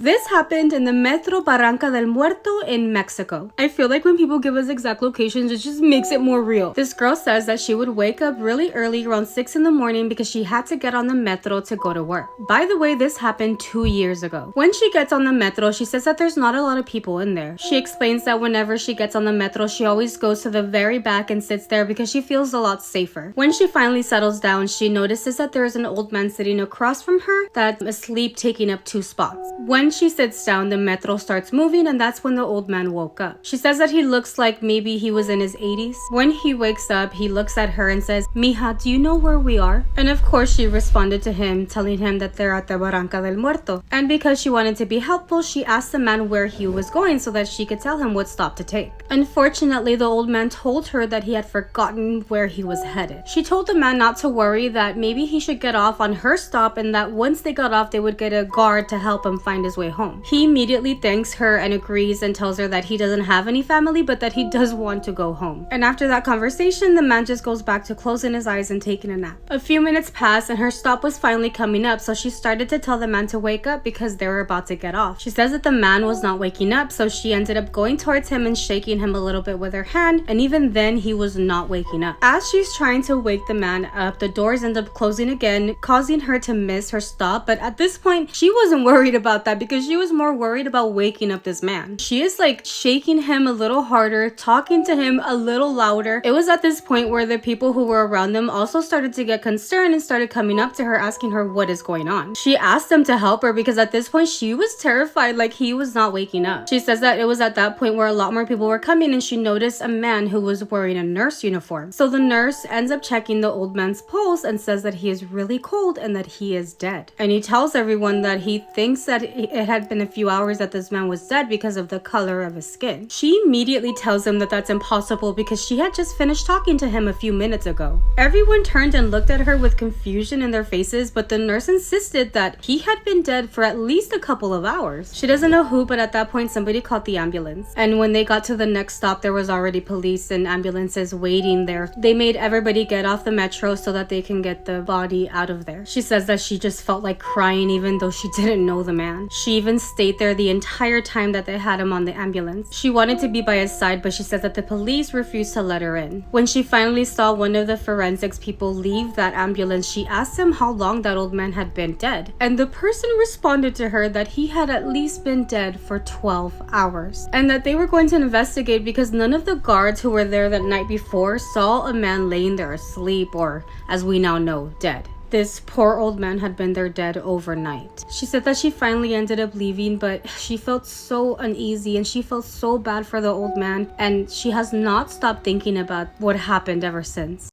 This happened in the Metro Barranca del Muerto in Mexico. I feel like when people give us exact locations, it just makes it more real. This girl says that she would wake up really early, around 6 in the morning, because she had to get on the metro to go to work. By the way, this happened 2 years ago. When she gets on the metro, she says that there's not a lot of people in there. She explains that whenever she gets on the metro, she always goes to the very back and sits there because she feels a lot safer. When she finally settles down, she notices that there is an old man sitting across from her that's asleep, taking up 2 spots. When she sits down, the metro starts moving, and that's when the old man woke up. She says that he looks like maybe he was in his 80s. When he wakes up, he looks at her and says, "Mija, do you know where we are?" And of course, she responded to him, telling him that they're at the Barranca del Muerto. And because she wanted to be helpful, she asked the man where he was going so that she could tell him what stop to take. Unfortunately, the old man told her that he had forgotten where he was headed. She told the man not to worry, that maybe he should get off on her stop, and that once they got off, they would get a guard to help him find his way home. He immediately thanks her and agrees and tells her that he doesn't have any family, but that he does want to go home. And after that conversation, the man just goes back to closing his eyes and taking a nap. A few minutes passed and her stop was finally coming up, so she started to tell the man to wake up because they were about to get off. She says that the man was not waking up, so she ended up going towards him and shaking him a little bit with her hand, and even then he was not waking up. As she's trying to wake the man up, the doors end up closing again, causing her to miss her stop. But at this point, she wasn't worried about that because she was more worried about waking up this man. She is like shaking him a little harder, talking to him a little louder. It was at this point where the people who were around them also started to get concerned and started coming up to her asking her what is going on. She asked them to help her because at this point she was terrified, like he was not waking up. She says that it was at that point where a lot more people were coming and she noticed a man who was wearing a nurse uniform. So the nurse ends up checking the old man's pulse and says that he is really cold and that he is dead. And he tells everyone that he thinks that it had been a few hours that this man was dead because of the color of his skin. She immediately tells him that that's impossible because she had just finished talking to him a few minutes ago. Everyone turned and looked at her with confusion in their faces, but the nurse insisted that he had been dead for at least a couple of hours. She doesn't know who, but at that point somebody called the ambulance. And when they got to the next stop, there was already police and ambulances waiting there. They made everybody get off the metro so that they can get the body out of there. She says that she just felt like crying even though she didn't know the man. She even stayed there the entire time that they had him on the ambulance. She wanted to be by his side, but she said that the police refused to let her in. When she finally saw one of the forensics people leave that ambulance, she asked him how long that old man had been dead. And the person responded to her that he had at least been dead for 12 hours. And that they were going to investigate because none of the guards who were there that night before saw a man laying there asleep, or as we now know, dead. This poor old man had been there dead overnight. She said that she finally ended up leaving, but she felt so uneasy and she felt so bad for the old man, and she has not stopped thinking about what happened ever since.